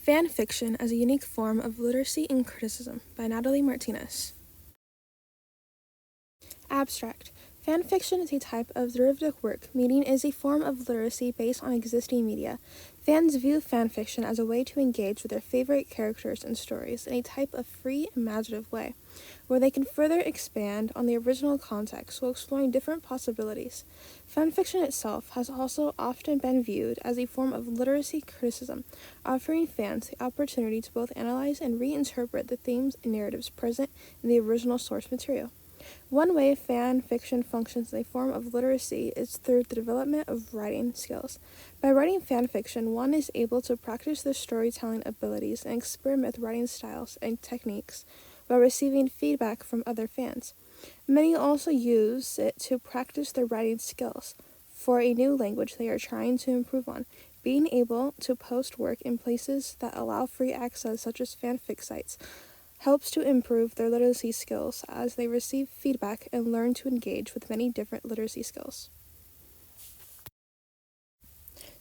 Fanfiction as a unique form of literacy and criticism by Natalie Martinez. Abstract. Fanfiction is a type of derivative work, meaning it is a form of literacy based on existing media. Fans view fanfiction as a way to engage with their favorite characters and stories in a type of free, imaginative way, where they can further expand on the original context while exploring different possibilities. Fanfiction itself has also often been viewed as a form of literacy criticism, offering fans the opportunity to both analyze and reinterpret the themes and narratives present in the original source material. One way fan fiction functions as a form of literacy is through the development of writing skills. By writing fan fiction, one is able to practice their storytelling abilities and experiment with writing styles and techniques while receiving feedback from other fans. Many also use it to practice their writing skills for a new language they are trying to improve on. Being able to post work in places that allow free access, such as fanfic sites, helps to improve their literacy skills as they receive feedback and learn to engage with many different literacy skills.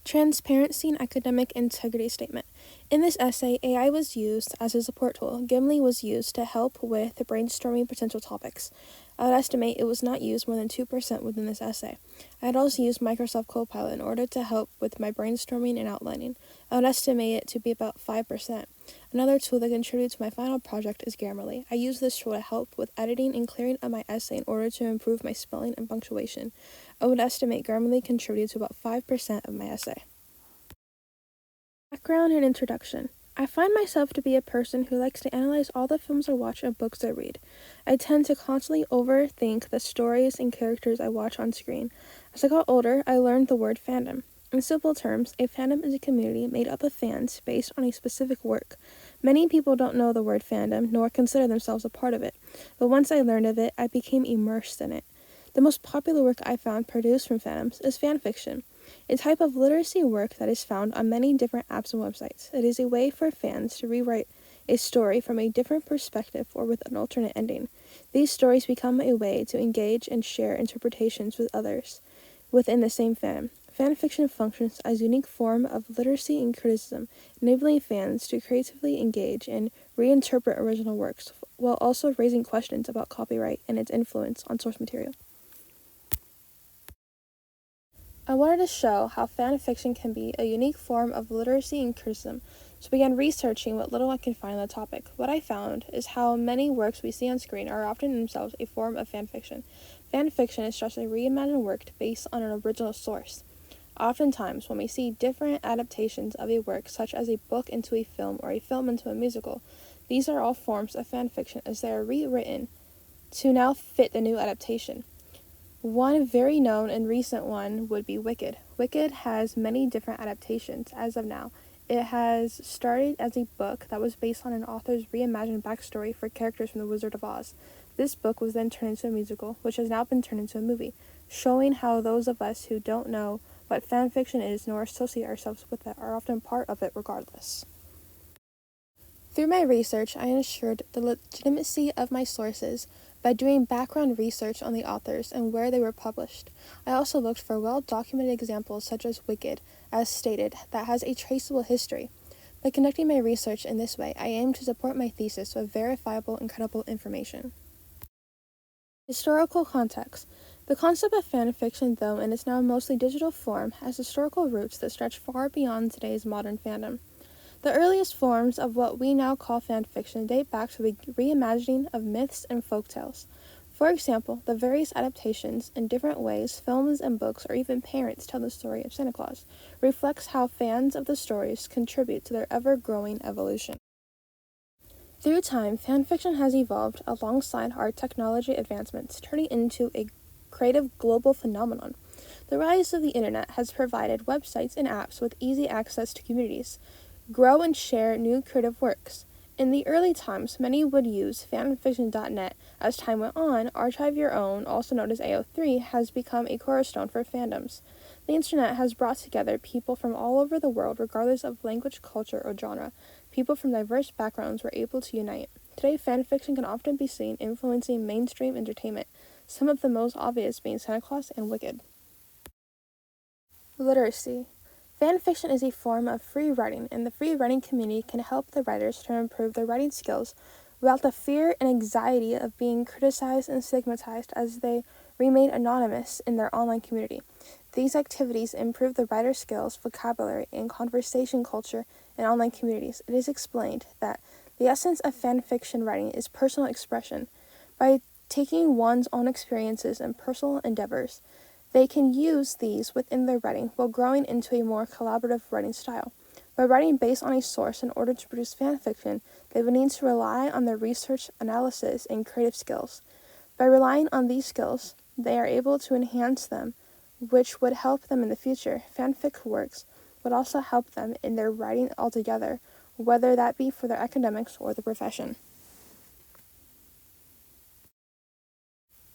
Transparency and Academic Integrity Statement. In this essay, AI was used as a support tool. Gimli was used to help with brainstorming potential topics. I would estimate it was not used more than 2% within this essay. I had also used Microsoft Copilot in order to help with my brainstorming and outlining. I would estimate it to be about 5%. Another tool that contributed to my final project is Grammarly. I use this tool to help with editing and clearing up my essay in order to improve my spelling and punctuation. I would estimate Grammarly contributed to about 5% of my essay. Background and introduction. I find myself to be a person who likes to analyze all the films I watch and books I read. I tend to constantly overthink the stories and characters I watch on screen. As I got older, I learned the word fandom. In simple terms, a fandom is a community made up of fans based on a specific work. Many people don't know the word fandom, nor consider themselves a part of it, but once I learned of it, I became immersed in it. The most popular work I found produced from fandoms is fanfiction, a type of literacy work that is found on many different apps and websites. It is a way for fans to rewrite a story from a different perspective or with an alternate ending. These stories become a way to engage and share interpretations with others within the same fandom. Fanfiction functions as a unique form of literacy and criticism, enabling fans to creatively engage and reinterpret original works, while also raising questions about copyright and its influence on source material. I wanted to show how fanfiction can be a unique form of literacy and criticism, so I began researching what little I could find on the topic. What I found is how many works we see on screen are often themselves a form of fanfiction. Fanfiction is just a reimagined work based on an original source. Oftentimes, when we see different adaptations of a work, such as a book into a film or a film into a musical, these are all forms of fanfiction as they are rewritten to now fit the new adaptation. One very known and recent one would be Wicked. Wicked has many different adaptations as of now. It has started as a book that was based on an author's reimagined backstory for characters from The Wizard of Oz. This book was then turned into a musical, which has now been turned into a movie, showing how those of us who don't know what fanfiction is nor associate ourselves with it are often part of it regardless. Through my research, I ensured the legitimacy of my sources by doing background research on the authors and where they were published. I also looked for well-documented examples such as Wicked, as stated, that has a traceable history. By conducting my research in this way, I aim to support my thesis with verifiable and credible information. Historical context. The concept of fanfiction, though in its now mostly digital form, has historical roots that stretch far beyond today's modern fandom. The earliest forms of what we now call fanfiction date back to the reimagining of myths and folktales. For example, the various adaptations in different ways films and books or even parents tell the story of Santa Claus reflects how fans of the stories contribute to their ever-growing evolution. Through time, fanfiction has evolved alongside our technology advancements, turning into a creative global phenomenon. The rise of the internet has provided websites and apps with easy access to communities, grow and share new creative works. In the early times, many would use fanfiction.net. As time went on, Archive Your Own, also known as AO3, has become a cornerstone for fandoms. The internet has brought together people from all over the world, regardless of language, culture, or genre. People from diverse backgrounds were able to unite. Today, fanfiction can often be seen influencing mainstream entertainment, some of the most obvious being Santa Claus and Wicked. Literacy. Fanfiction is a form of free writing, and the free writing community can help the writers to improve their writing skills without the fear and anxiety of being criticized and stigmatized as they remain anonymous in their online community. These activities improve the writer's skills, vocabulary, and conversation culture in online communities. It is explained that the essence of fanfiction writing is personal expression. By taking one's own experiences and personal endeavors, they can use these within their writing while growing into a more collaborative writing style. By writing based on a source in order to produce fanfiction, they would need to rely on their research, analysis, and creative skills. By relying on these skills, they are able to enhance them, which would help them in the future. Fanfic works would also help them in their writing altogether, whether that be for their academics or the profession.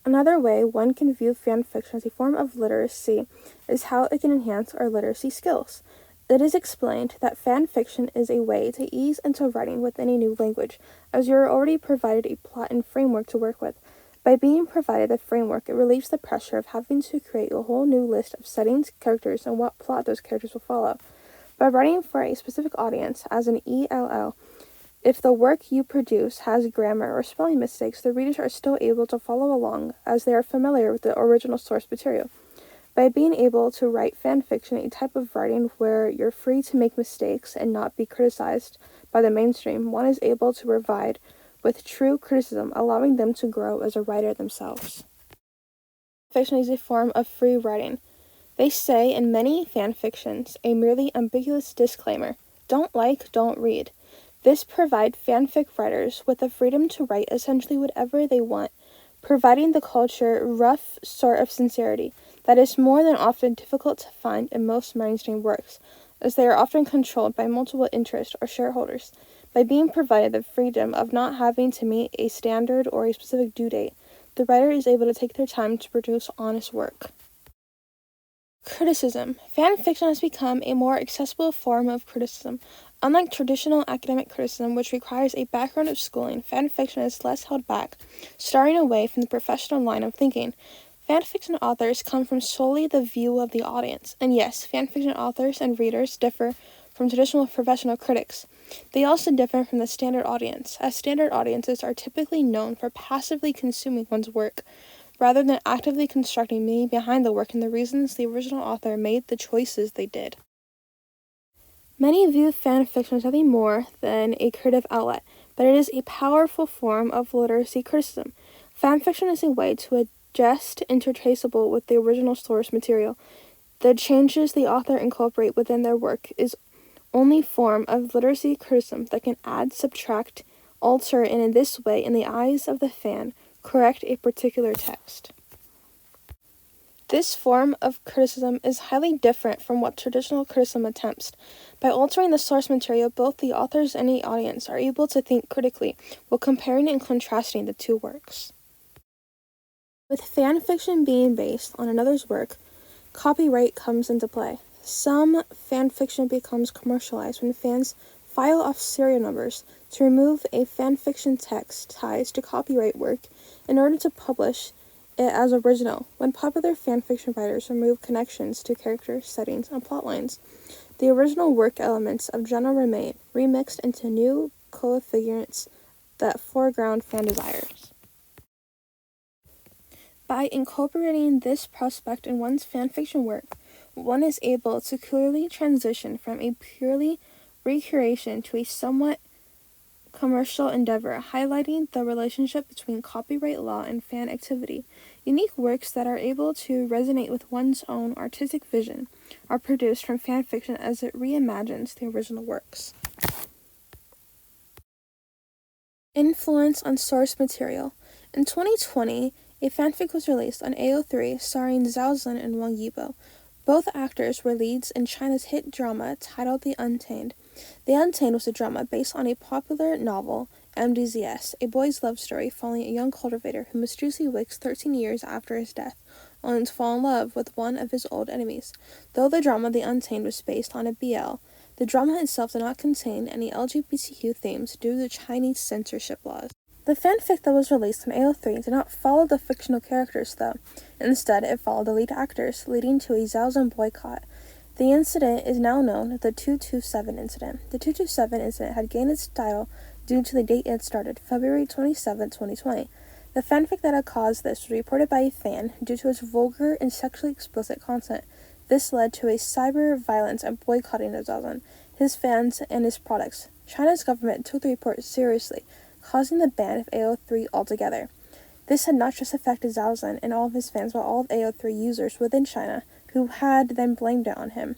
Another way one can view fanfiction as a form of literacy is how it can enhance our literacy skills. It is explained that fanfiction is a way to ease into writing within a new language, as you are already provided a plot and framework to work with. By being provided the framework, it relieves the pressure of having to create a whole new list of settings, characters, and what plot those characters will follow. By writing for a specific audience, as an ELL, if the work you produce has grammar or spelling mistakes, the readers are still able to follow along as they are familiar with the original source material. By being able to write fan fiction, a type of writing where you're free to make mistakes and not be criticized by the mainstream, one is able to provide with true criticism, allowing them to grow as a writer themselves. Fiction is a form of free writing. They say in many fan fictions a merely ambiguous disclaimer: don't like, don't read. This provides fanfic writers with the freedom to write essentially whatever they want, providing the culture rough sort of sincerity that is more than often difficult to find in most mainstream works, as they are often controlled by multiple interests or shareholders. By being provided the freedom of not having to meet a standard or a specific due date, the writer is able to take their time to produce honest work. Criticism. Fan fiction has become a more accessible form of criticism. Unlike traditional academic criticism, which requires a background of schooling, fan fiction is less held back, starting away from the professional line of thinking. Fan fiction authors come from solely the view of the audience, and yes, fan fiction authors and readers differ from traditional professional critics. They also differ from the standard audience, as standard audiences are typically known for passively consuming one's work, rather than actively constructing meaning behind the work and the reasons the original author made the choices they did. Many view fan fiction as nothing more than a creative outlet, but it is a powerful form of literary criticism. Fan fiction is a way to adjust intertraceable with the original source material. The changes the author incorporate within their work is only form of literary criticism that can add, subtract, alter, and in this way, in the eyes of the fan, correct a particular text. This form of criticism is highly different from what traditional criticism attempts. By altering the source material, both the authors and the audience are able to think critically while comparing and contrasting the two works. With fan fiction being based on another's work, copyright comes into play. Some fan fiction becomes commercialized when fans file off serial numbers to remove a fan fiction text ties to copyright work in order to publish it as original. When popular fan fiction writers remove connections to characters, settings, and plot lines, the original work elements of genre remain, remixed into new co-figurants that foreground fan desires. By incorporating this prospect in one's fanfiction work, one is able to clearly transition from a purely recreation to a somewhat commercial endeavor, highlighting the relationship between copyright law and fan activity. Unique works that are able to resonate with one's own artistic vision are produced from fan fiction as it reimagines the original works. Influence on source material. In 2020, a fanfic was released on AO3 starring Zhao Zhen and Wang Yibo. Both actors were leads in China's hit drama titled The Untamed. The Untamed was a drama based on a popular novel, MDZS, a boy's love story following a young cultivator who mysteriously wakes 13 years after his death, only to fall in love with one of his old enemies. Though the drama The Untamed was based on a BL, the drama itself did not contain any LGBTQ themes due to Chinese censorship laws. The fanfic that was released on AO3 did not follow the fictional characters, though. Instead, it followed the lead actors, leading to a Zhao Zhen boycott. The incident is now known as the 227 incident. The 227 incident had gained its title due to the date it started, February 27, 2020. The fanfic that had caused this was reported by a fan due to its vulgar and sexually explicit content. This led to a cyber violence and boycotting of Zazen, his fans, and his products. China's government took the report seriously, causing the ban of AO3 altogether. This had not just affected Zhao Zhen and all of his fans, but all of AO3 users within China, who had then blamed it on him,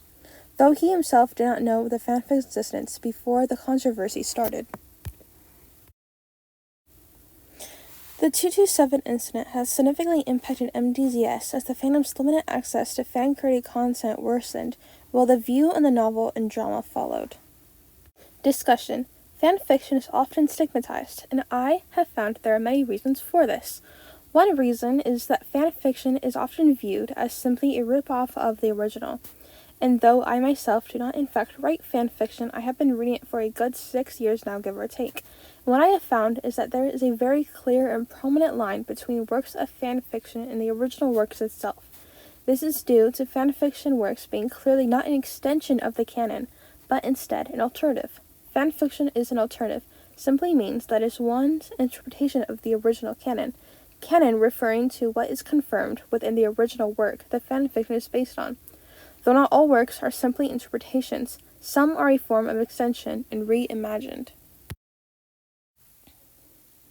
though he himself did not know the fanfic's existence before the controversy started. The 227 incident has significantly impacted MDZS as the fandom's limited access to fan-created content worsened, while the view on the novel and drama followed. Discussion. Fanfiction is often stigmatized, and I have found there are many reasons for this. One reason is that fanfiction is often viewed as simply a rip-off of the original, and though I myself do not in fact write fanfiction, I have been reading it for a good 6 years now, give or take. And what I have found is that there is a very clear and prominent line between works of fanfiction and the original works itself. This is due to fanfiction works being clearly not an extension of the canon, but instead an alternative. Fanfiction is an alternative, simply means that it's one's interpretation of the original canon. Canon referring to what is confirmed within the original work that fanfiction is based on. Though not all works are simply interpretations, some are a form of extension and reimagined.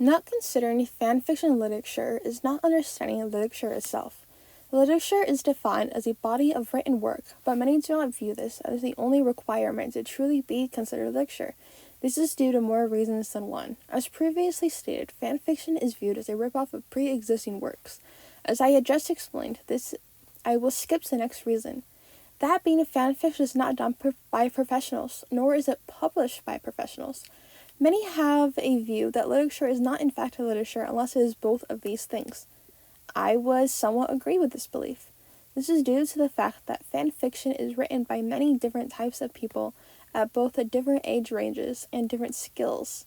Not considering fanfiction literature is not understanding literature itself. Literature is defined as a body of written work, but many do not view this as the only requirement to truly be considered literature. This is due to more reasons than one. As previously stated, fanfiction is viewed as a ripoff of pre-existing works. As I had just explained, I will skip to the next reason. That being, fanfiction is not done by professionals, nor is it published by professionals. Many have a view that literature is not in fact a literature unless it is both of these things. I would somewhat agree with this belief. This is due to the fact that fanfiction is written by many different types of people at both the different age ranges and different skills.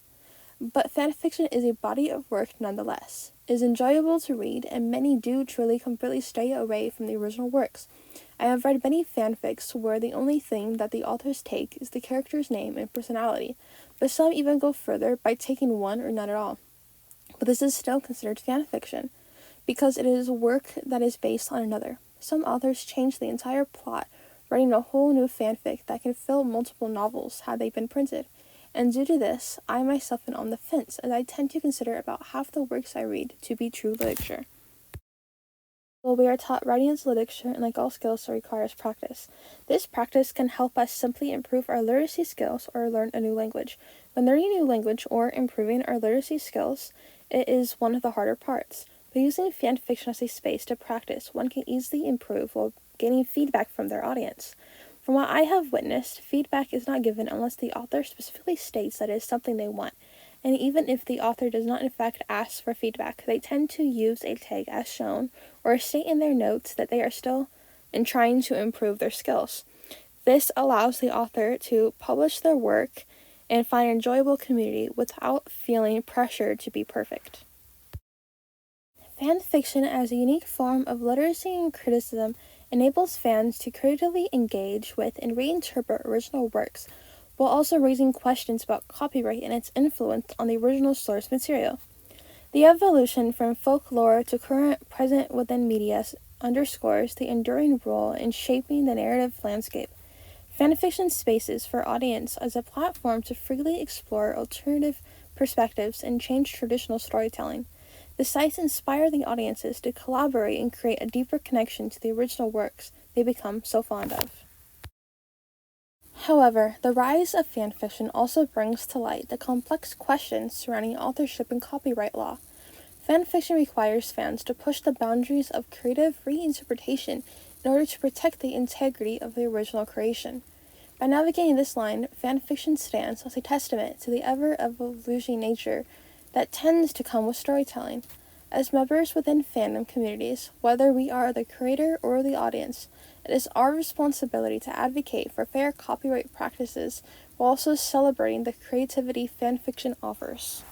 But fanfiction is a body of work nonetheless. It is enjoyable to read, and many do truly completely stay away from the original works. I have read many fanfics where the only thing that the authors take is the character's name and personality, but some even go further by taking one or none at all. But this is still considered fanfiction, because it is work that is based on another. Some authors change the entire plot, writing a whole new fanfic that can fill multiple novels had they been printed. And due to this, I myself am on the fence, as I tend to consider about half the works I read to be true literature. Well, we are taught writing is literature, and like all skills, it requires practice. This practice can help us simply improve our literacy skills or learn a new language. When learning a new language or improving our literacy skills, it is one of the harder parts. But using fanfiction as a space to practice, one can easily improve while getting feedback from their audience. From what I have witnessed, feedback is not given unless the author specifically states that it is something they want. And even if the author does not in fact ask for feedback, they tend to use a tag as shown or state in their notes that they are still trying to improve their skills. This allows the author to publish their work and find an enjoyable community without feeling pressure to be perfect. Fanfiction as a unique form of literacy and criticism enables fans to creatively engage with and reinterpret original works, while also raising questions about copyright and its influence on the original source material. The evolution from folklore to current present within media underscores the enduring role in shaping the narrative landscape. Fanfiction spaces for audience as a platform to freely explore alternative perspectives and change traditional storytelling. The sites inspire the audiences to collaborate and create a deeper connection to the original works they become so fond of. However, the rise of fanfiction also brings to light the complex questions surrounding authorship and copyright law. Fanfiction requires fans to push the boundaries of creative reinterpretation in order to protect the integrity of the original creation. By navigating this line, fanfiction stands as a testament to the ever-evolving nature that tends to come with storytelling. As members within fandom communities, whether we are the creator or the audience, it is our responsibility to advocate for fair copyright practices while also celebrating the creativity fanfiction offers.